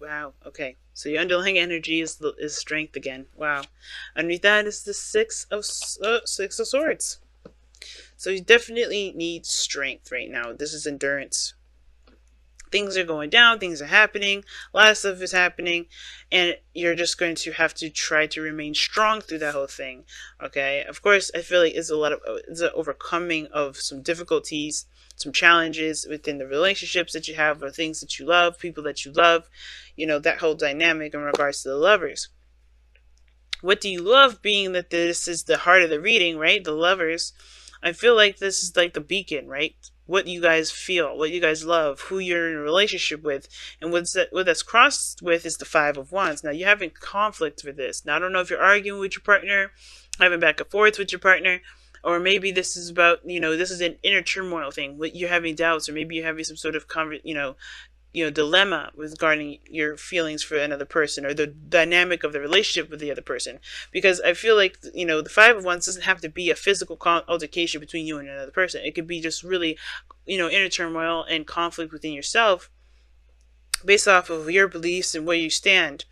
Wow. Okay. So your underlying energy is strength again. Wow. Underneath that is the six of swords. So you definitely need strength right now. This is endurance. Things are going down, things are happening, a lot of stuff is happening, and you're just going to have to try to remain strong through that whole thing. Okay, of course, I feel like it's an overcoming of some difficulties, some challenges within the relationships that you have, or things that you love, people that you love, that whole dynamic in regards to the lovers. What do you love? Being that this is the heart of the reading, right? The lovers. I feel like this is like the beacon, right? What you guys feel, what you guys love, who you're in a relationship with, and what that's crossed with is the Five of Wands. Now you're having conflict with this. Now I don't know if you're arguing with your partner, having back and forth with your partner, or maybe this is about this is an inner turmoil thing. You're having doubts, or maybe you're having some sort of dilemma regarding your feelings for another person or the dynamic of the relationship with the other person. Because I feel like, the Five of Wands doesn't have to be a physical altercation between you and another person. It could be just really, inner turmoil and conflict within yourself based off of your beliefs and where you stand.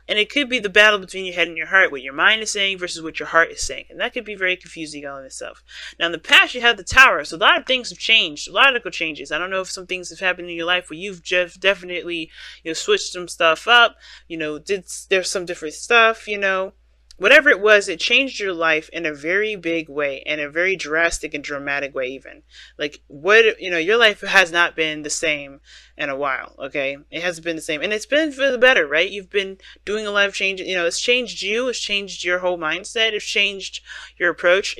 And it could be the battle between your head and your heart, what your mind is saying versus what your heart is saying. And that could be very confusing all in itself. Now, in the past, you had the Tower. So a lot of things have changed. A lot of changes. I don't know if some things have happened in your life where you've just definitely, switched some stuff up. There's some different stuff, whatever it was, it changed your life in a very big way, in a very drastic and dramatic way even. Your life has not been the same in a while, okay? It hasn't been the same. And it's been for the better, right? You've been doing a lot of change. It's changed you. It's changed your whole mindset. It's changed your approach.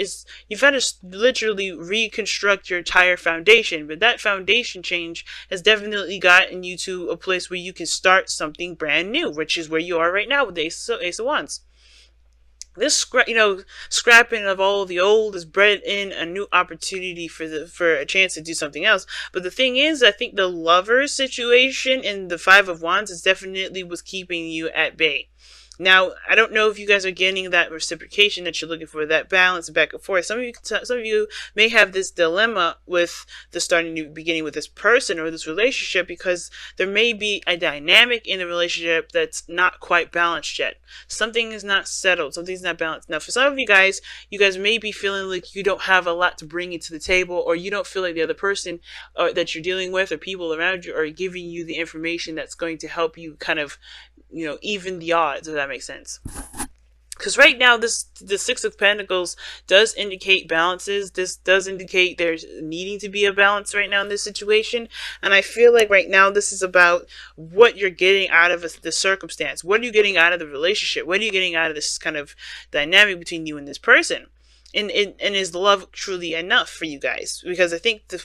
You've had to literally reconstruct your entire foundation. But that foundation change has definitely gotten you to a place where you can start something brand new, which is where you are right now with the Ace of Wands. This scrapping of all the old has bred in a new opportunity for a chance to do something else. But the thing is, I think the lover situation in the Five of Wands is definitely what's keeping you at bay. Now, I don't know if you guys are getting that reciprocation that you're looking for, that balance back and forth. Some of you may have this dilemma with the starting new beginning with this person or this relationship, because there may be a dynamic in the relationship that's not quite balanced yet. Something is not settled. Something's not balanced. Now, for some of you guys may be feeling like you don't have a lot to bring into the table, or you don't feel like the other person that you're dealing with or people around you are giving you the information that's going to help you kind of even the odds, if that makes sense. Because right now, the Six of Pentacles does indicate balances. This does indicate there's needing to be a balance right now in this situation. And I feel like right now, this is about what you're getting out of the circumstance. What are you getting out of the relationship? What are you getting out of this kind of dynamic between you and this person? And is the love truly enough for you guys? Because I think the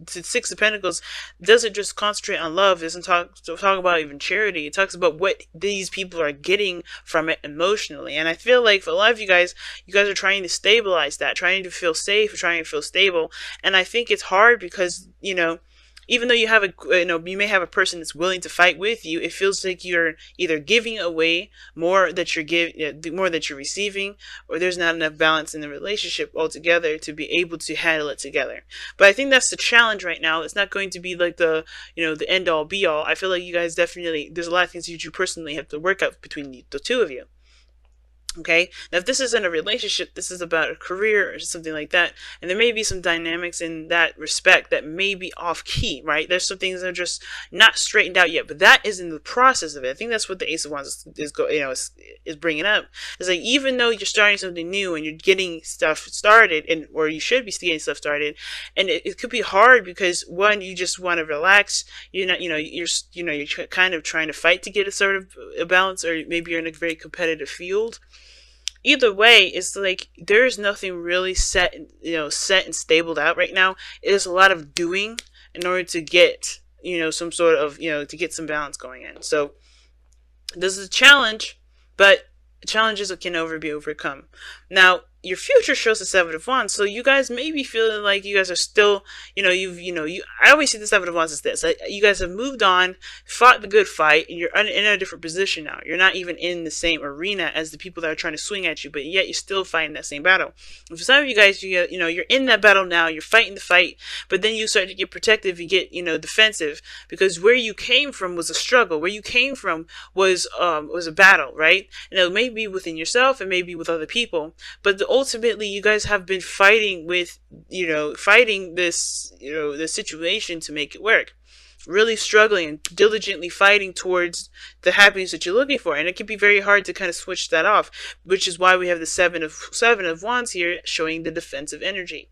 Six of Pentacles doesn't just concentrate on love. It doesn't talk about even charity. It talks about what these people are getting from it emotionally. And I feel like for a lot of you guys are trying to stabilize that, trying to feel safe, trying to feel stable. And I think it's hard because, even though you may have a person that's willing to fight with you, it feels like you're either giving away more that more that you're receiving, or there's not enough balance in the relationship altogether to be able to handle it together. But I think that's the challenge right now. It's not going to be like the end all be all. I feel like you guys definitely, there's a lot of things that you personally have to work out between the two of you. Okay, now if this isn't a relationship, this is about a career or something like that, and there may be some dynamics in that respect that may be off key, right? There's some things that are just not straightened out yet, but that is in the process of it. I think that's what the Ace of Wands is bringing up. It's like, even though you're starting something new and you're getting stuff started, or you should be getting stuff started, and it could be hard because one, you just want to relax. You're not, you're kind of trying to fight to get a sort of a balance, or maybe you're in a very competitive field. Either way, it's like there's nothing really set and stabled out right now. It is a lot of doing in order to get some sort of to get some balance going in. So this is a challenge, but challenges can be overcome. Now, your future shows the Seven of Wands, so you guys may be feeling like you guys are still, I always see the Seven of Wands as this. You guys have moved on, fought the good fight, and you're in a different position now. You're not even in the same arena as the people that are trying to swing at you, but yet you're still fighting that same battle. And for some of you guys, you're in that battle now, you're fighting the fight, but then you start to get protective, you get, defensive, because where you came from was a struggle. Where you came from was a battle, right? And it may be within yourself, and maybe with other people, but ultimately you guys have been fighting with, fighting this, this situation to make it work, really struggling and diligently fighting towards the happiness that you're looking for. And it can be very hard to kind of switch that off, which is why we have the seven of wands here showing the defensive energy,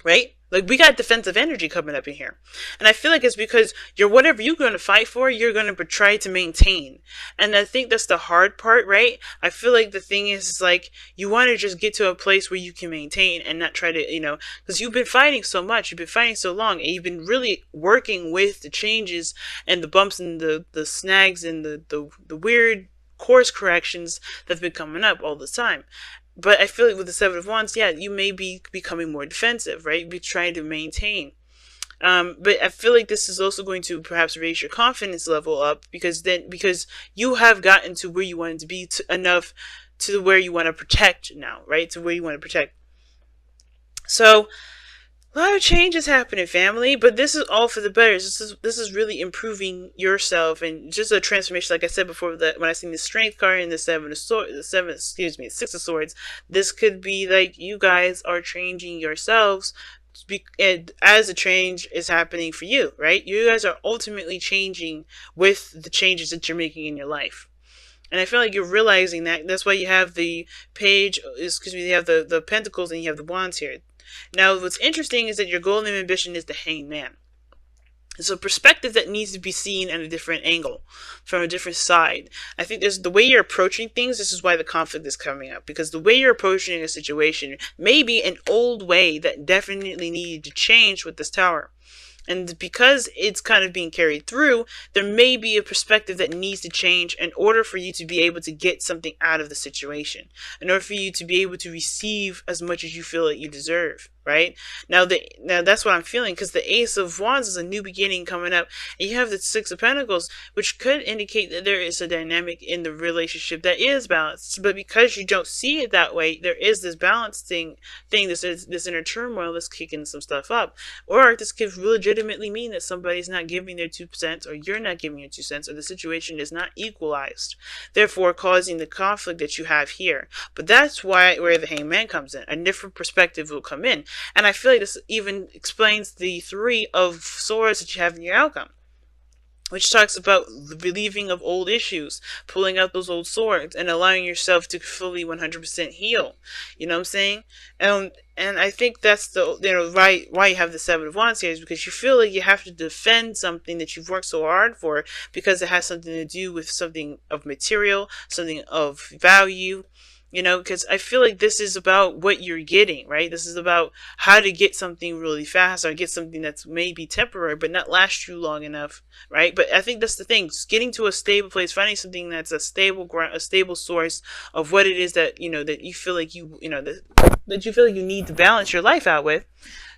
right? Like, we got defensive energy coming up in here. And I feel like it's because whatever you're going to fight for, you're going to try to maintain. And I think that's the hard part, right? I feel like the thing is, like, you want to just get to a place where you can maintain and not try to, because you've been fighting so much, you've been fighting so long, and you've been really working with the changes and the bumps and the snags and the weird course corrections that's been coming up all the time. But I feel like with the Seven of Wands, yeah, you may be becoming more defensive, right? Be trying to maintain. But I feel like this is also going to perhaps raise your confidence level up, because you have gotten to where you wanted to be enough to where you want to protect now, right? To where you want to protect. So a lot of changes happening, family, but this is all for the better. This is really improving yourself, and just a transformation. Like I said before, that when I seen the Strength card and the Six of Swords, this could be like you guys are changing yourselves, as a change is happening for you, right? You guys are ultimately changing with the changes that you're making in your life. And I feel like you're realizing that. That's why you have the page, you have the Pentacles and you have the Wands here. Now, what's interesting is that your goal and ambition is the Hanged Man. It's a perspective that needs to be seen at a different angle, from a different side. I think there's the way you're approaching things. This is why the conflict is coming up, because the way you're approaching a situation may be an old way that definitely needed to change with this Tower. And because it's kind of being carried through, there may be a perspective that needs to change in order for you to be able to get something out of the situation, in order for you to be able to receive as much as you feel that you deserve, right? Now that's what I'm feeling, because the Ace of Wands is a new beginning coming up, and you have the Six of Pentacles, which could indicate that there is a dynamic in the relationship that is balanced. But because you don't see it that way, there is this balancing thing, this inner turmoil that's kicking some stuff up. Or this could legitimately mean that somebody's not giving their 2%, or you're not giving your 2 cents, or the situation is not equalized, therefore causing the conflict that you have here. But that's where the Hanged Man comes in. A different perspective will come in. And I feel like this even explains the Three of Swords that you have in your outcome, which talks about the relieving of old issues, pulling out those old swords, and allowing yourself to fully 100% heal. You know what I'm saying? And I think that's the why you have the Seven of Wands here, is because you feel like you have to defend something that you've worked so hard for, because it has something to do with something of material, something of value. Because I feel like this is about what you're getting, right? This is about how to get something really fast, or get something that's maybe temporary, but not last you long enough, right? But I think that's the thing. Getting to a stable place, finding something that's a stable ground, a stable source of what it is that, that you feel like that you feel like you need to balance your life out with,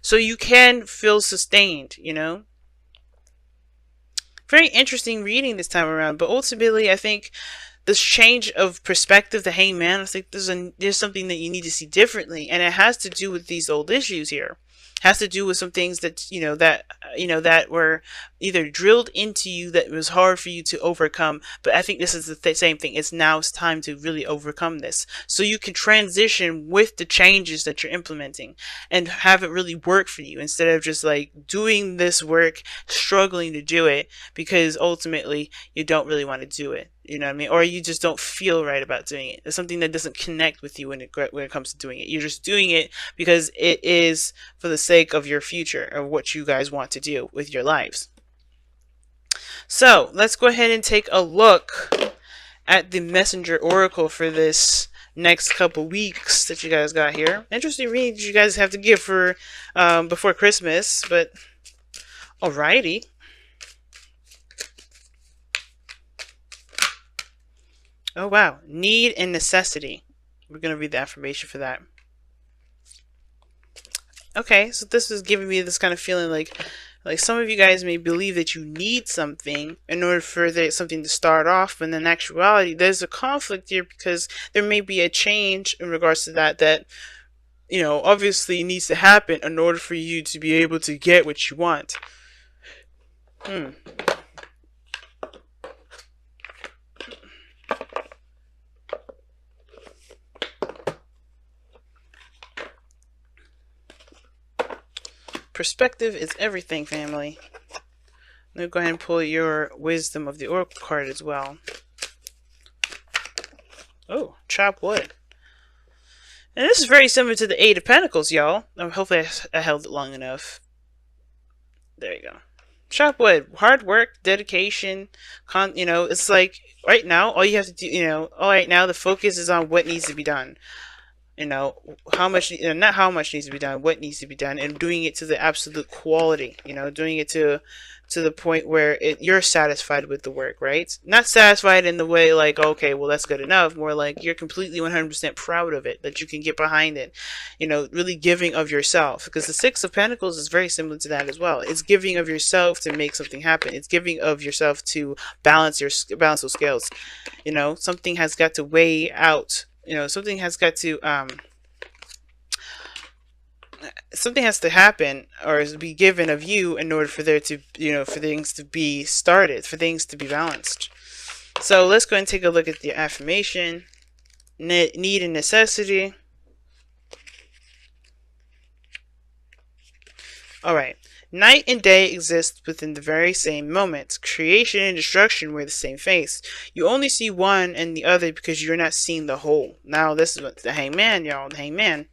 so you can feel sustained, Very interesting reading this time around, but ultimately I think this change of perspective, the Hanged Man, I think there's something that you need to see differently, and it has to do with these old issues here. It has to do with some things that that were either drilled into you that was hard for you to overcome. But I think this is the same thing. It's time to really overcome this, so you can transition with the changes that you're implementing and have it really work for you, instead of just like doing this work, struggling to do it because ultimately you don't really want to do it. You know what I mean? Or you just don't feel right about doing it. There's something that doesn't connect with you when it comes to doing it. You're just doing it because it is for the sake of your future, or what you guys want to do with your lives. So let's go ahead and take a look at the Messenger Oracle for this next couple weeks that you guys got here. Interesting reading you guys have to give for before Christmas, but alrighty. Oh wow, need and necessity. We're going to read the affirmation for that. Okay, so this is giving me this kind of feeling like some of you guys may believe that you need something in order for something to start off, but in actuality, there's a conflict here because there may be a change in regards to that, you know, obviously needs to happen in order for you to be able to get what you want. Perspective is everything, family. Let me go ahead and pull your Wisdom of the Oracle card as well. Oh, chop wood. And this is very similar to the Eight of Pentacles, y'all. Hopefully I held it long enough. There you go. Chop wood. Hard work, dedication, you know, it's like right now, all you have to do, you know, right now the focus is on what needs to be done. You know, how much, not how much needs to be done, what needs to be done, and doing it to the absolute quality, you know, doing it to the point where you're satisfied with the work, right? Not satisfied in the way like, okay, well, that's good enough. More like you're completely 100% proud of it, that you can get behind it, you know, really giving of yourself. Because the Six of Pentacles is very similar to that as well. It's giving of yourself to make something happen. It's giving of yourself to balance those scales. You know, something has got to weigh out. You know, something has got to something has to happen or be given of you in order for there to, you know, for things to be started, for things to be balanced. So let's go and take a look at the affirmation. Need and necessity. Alright. Night and day exist within the very same moment. Creation and destruction wear the same face. You only see one and the other because you're not seeing the whole. Now, this is what the Hangman, y'all. The Hangman.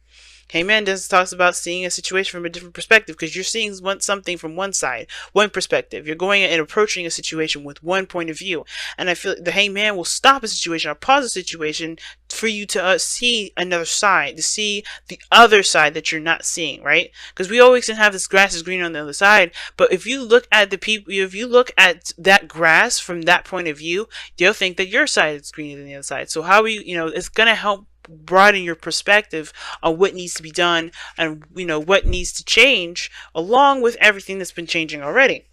Hangman talks about seeing a situation from a different perspective because you're seeing something from one side, one perspective. You're going and approaching a situation with one point of view. And I feel like the Hangman will stop a situation or pause a situation for you to see another side, to see the other side that you're not seeing, right? Because we always can have this grass is greener on the other side, but if you look at the people, if you look at that grass from that point of view, they'll think that your side is greener than the other side. So how we, you know, it's gonna help broaden your perspective on what needs to be done and, you know, what needs to change along with everything that's been changing already.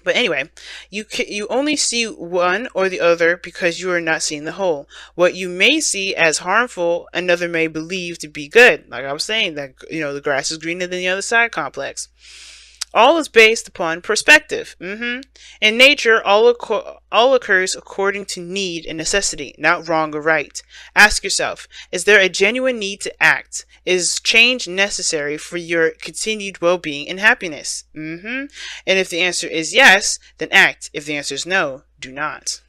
But anyway, you only see one or the other because you are not seeing the whole. What you may see as harmful, another may believe to be good. Like I was saying, that, you know, the grass is greener than the other side complex. All is based upon perspective. In nature, all occurs according to need and necessity, not wrong or right. Ask yourself, is there a genuine need to act? Is change necessary for your continued well-being and happiness? And if the answer is yes, then act. If the answer is no, do not.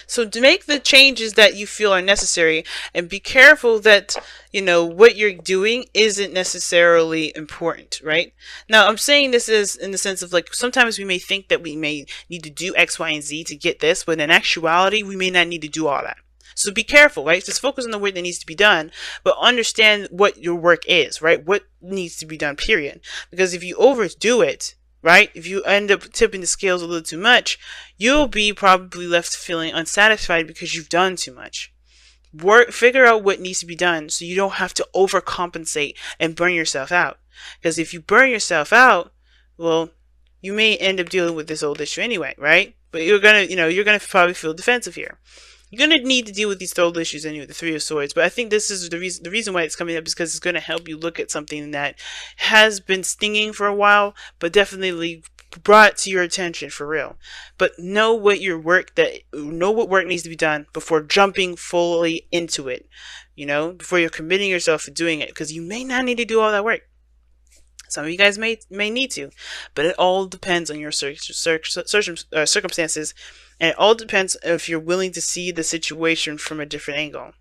So to make the changes that you feel are necessary, and be careful that, you know, what you're doing isn't necessarily important, right? Now, I'm saying this is in the sense of like, sometimes we may think that we may need to do X, Y, and Z to get this, but in actuality, we may not need to do all that. So be careful, right? Just focus on the work that needs to be done, but understand what your work is, right? What needs to be done, period. Because if you overdo it, right? If you end up tipping the scales a little too much, you'll be probably left feeling unsatisfied because you've done too much. Figure out what needs to be done so you don't have to overcompensate and burn yourself out. Because if you burn yourself out, well, you may end up dealing with this old issue anyway, right? But you're gonna probably feel defensive here. You're going to need to deal with these old issues anyway, the Three of Swords. But I think this is the reason why it's coming up is because it's going to help you look at something that has been stinging for a while, but definitely brought to your attention for real. But know what work needs to be done before jumping fully into it. You know, before you're committing yourself to doing it, because you may not need to do all that work. Some of you guys may need to, but it all depends on your circumstances, and it all depends if you're willing to see the situation from a different angle.